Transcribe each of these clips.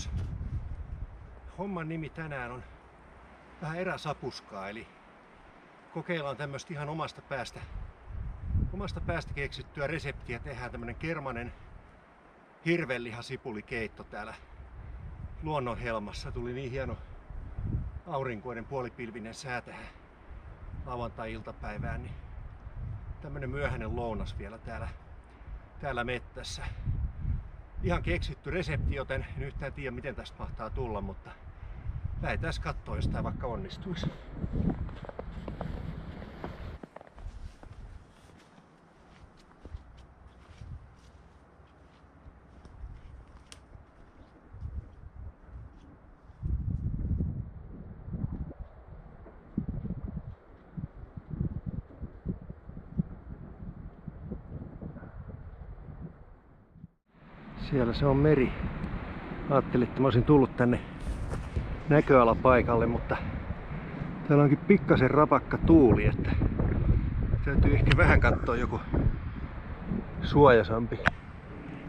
kiitos. Homman nimi tänään on vähän eräsapuskaa, eli kokeillaan tämmöistä ihan omasta päästä keksittyä reseptiä. Tehdään tämmönen kermanen hirvenlihasipulikeitto täällä Luonnonhelmassa. Tuli niin hieno aurinkoinen puolipilvinen sää tähän lauantai-iltapäivään, niin tämmönen myöhäinen lounas vielä täällä mettässä. Ihan keksitty resepti, joten en yhtään tiedä miten tästä mahtaa tulla, mutta lähdetään katsoa, jos tää vaikka onnistuisi. Siellä se on meri. Ajattelin, että mä olisin tullut tänne näköalapaikalle, mutta täällä onkin pikkasen rapakka tuuli, että täytyy ehkä vähän katsoa joku suojasampi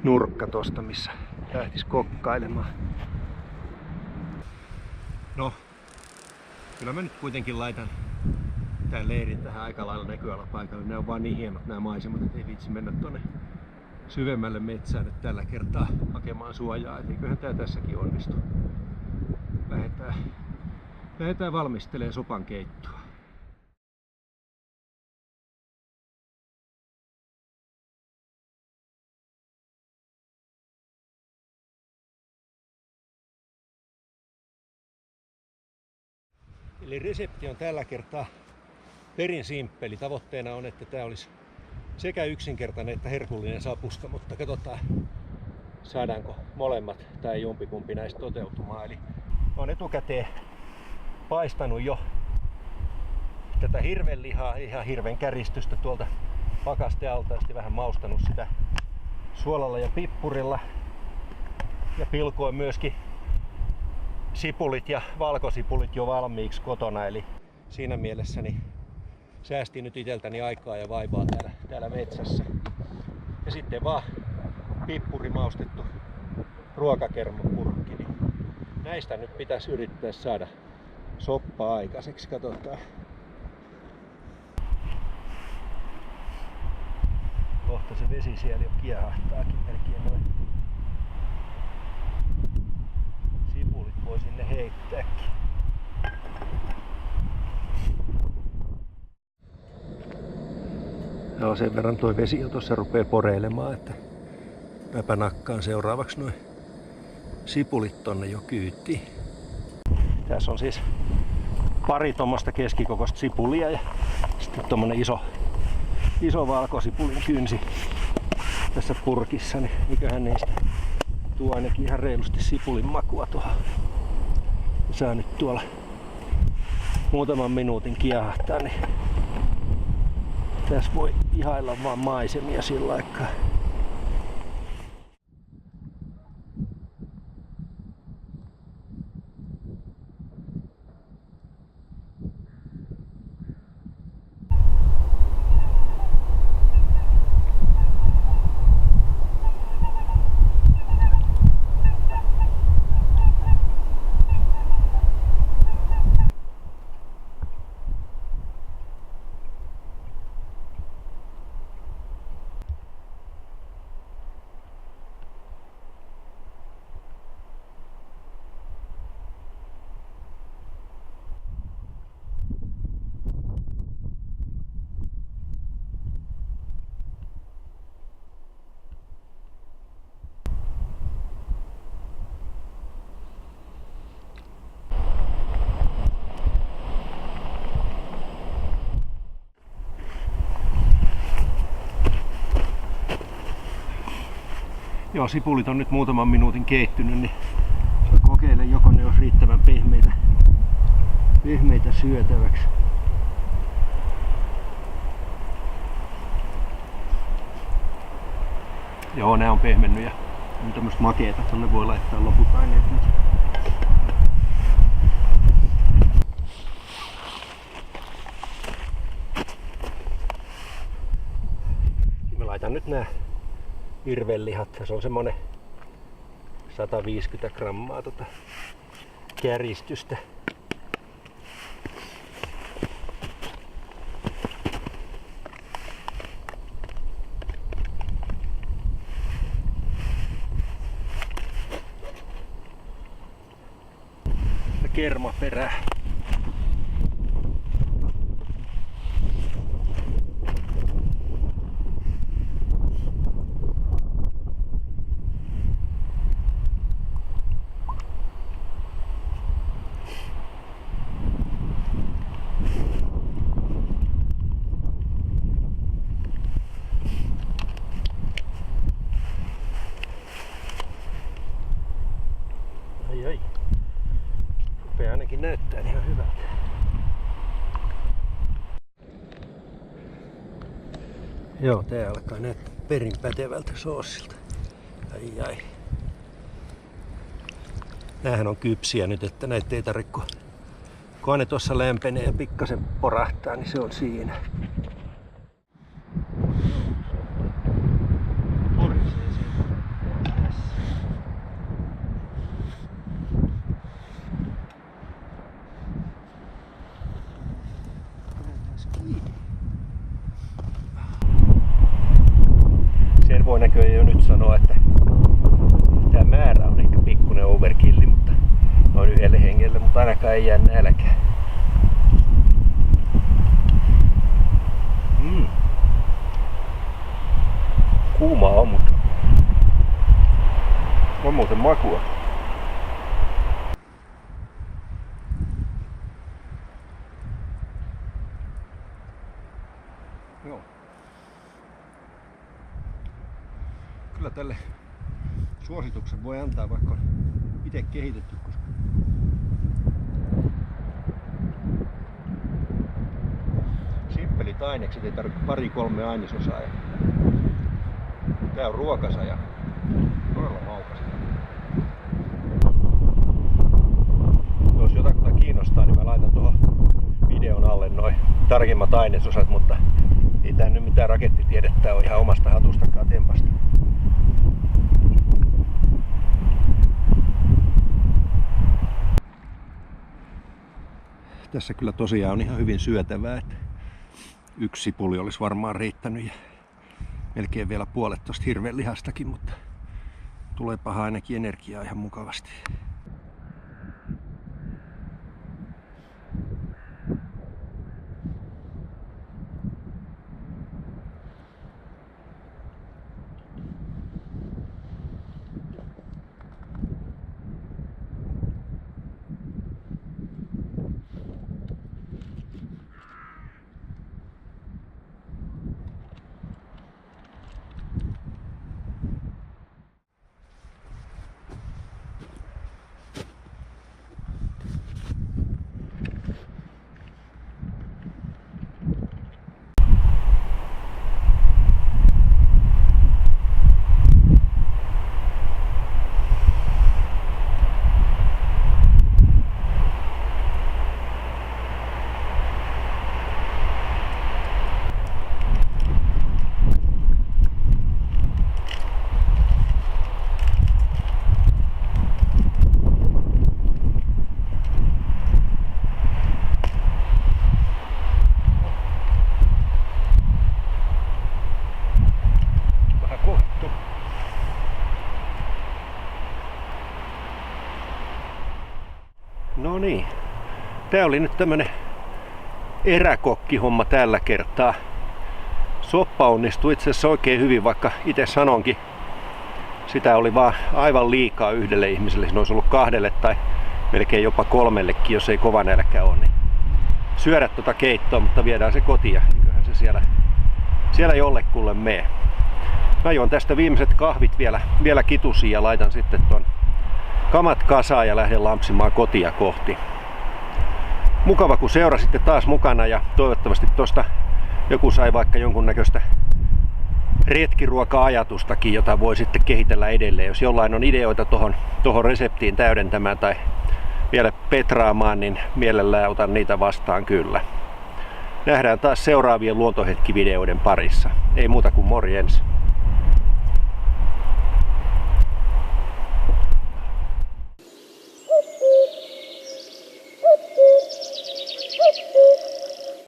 nurkka tosta, missä lähtis kokkailemaan. No, kyllä mä nyt kuitenkin laitan tän leirin tähän aika lailla näköalapaikalle. Nämä on vaan niin hienot nämä maisemat, että ei viitsi mennä tonne syvemmälle metsään nyt tällä kertaa hakemaan suojaa, et eiköhän tää tässäkin onnistu. Lähdetään valmistelemaan sopan keittoa. Eli resepti on tällä kertaa perin simppeli. Tavoitteena on, että tää olisi sekä yksinkertainen että herkullinen sapuska, mutta katsotaan saadaanko molemmat tai jompikumpi näistä toteutumaan. Eli olen etukäteen paistanut jo tätä hirvenlihaa, ihan hirven käristystä tuolta pakastealta, ja vähän maustanut sitä suolalla ja pippurilla. Ja pilkoin myöskin sipulit ja valkosipulit jo valmiiksi kotona, eli siinä mielessä niin säästin nyt iteltäni aikaa ja vaivaa täällä metsässä. Ja sitten vaan pippurimaustettu ruokakermapurkki. Niin näistä nyt pitäisi yrittää saada soppaa aikaiseksi. Katsotaan. Kohta se vesi siellä jo kiehahtaakin melkein noin. Sipulit voi sinne heittääkin. Joo, sen verran toi vesi jo tuossa rupeaa poreilemaan, että mäpä nakkaan seuraavaksi noin sipulit tonne jo kyytiin. Tässä on siis pari tommoista keskikokoista sipulia ja sitten tommonen iso valkosipulin kynsi tässä purkissa, niin miköhän niistä tuo ainakin ihan reilusti sipulin makua tuohon. Saa nyt tuolla muutaman minuutin kiehahtaa, niin tässä voi ihailla vaan maisemia sillä aikaa. Joo, sipulit on nyt muutaman minuutin keittynyt, niin kokeilen joko ne olisi riittävän pehmeitä syötäväksi. Joo, nämä on pehmennyt ja on tämmöistä makeeta, tonne voi laittaa loput aineet nyt. Mä laitan nyt nää hirvenlihat. Se on 150 grammaa käristystä. Kermaperää. Ai. Rupeaa ainakin näyttää ihan hyvältä. Joo, tää alkaa näyttää perin pätevältä soossilta. Ai. Näähän on kypsiä nyt, että näitä ei tarvitse, kun ne tuossa lämpenee ja pikkasen porahtaa, niin se on siinä. Sen voi näköjään jo nyt sanoa, että tämä määrä on ehkä pikkuinen overkilli, mutta noin yhdelle hengelle, mutta ainakaan ei jää nälkää. Kuumaa on, mutta on muuten makua. Joo. Kyllä tälle suosituksen voi antaa, vaikka on itse kehitetty, koska simppelit ainekset ei tarvitse 2-3 ainesosaa. Tää on ruokasa ja todella maukas. Jos jotakuta kiinnostaa, niin mä laitan tuohon videon alle noin tarkimmat ainesosat, mutta ei tää nyt mitään rakettitiedettä ole ihan omasta hatustakaan tempasta. Tässä kyllä tosiaan on ihan hyvin syötävää, että yksi sipuli olisi varmaan riittänyt ja melkein vielä puolet tosta hirven lihastakin, mutta tuleepahan ainakin energiaa ihan mukavasti. No niin, tää oli nyt tämmönen eräkokkihomma tällä kertaa. Soppa onnistui itse asiassa oikein hyvin, vaikka itse sanonkin, sitä oli vaan aivan liikaa yhdelle ihmiselle. Se olisi ollut 2 tai melkein jopa 3, jos ei kova nälkä ole. Niin syödä tuota keittoa, mutta viedään se kotiin ja kyllähän se siellä jollekulle mee. Mä juon tästä viimeiset kahvit vielä kitusiin ja laitan sitten tuon kamat kasaan ja lähden lampsimaan kotia kohti. Mukava kun seurasitte taas mukana ja toivottavasti tosta joku sai vaikka jonkunnäköistä retkiruoka-ajatustakin, jota voi sitten kehitellä edelleen. Jos jollain on ideoita tohon reseptiin täydentämään tai vielä petraamaan, niin mielellään otan niitä vastaan kyllä. Nähdään taas seuraavien luontohetkivideoiden parissa. Ei muuta kuin morjens!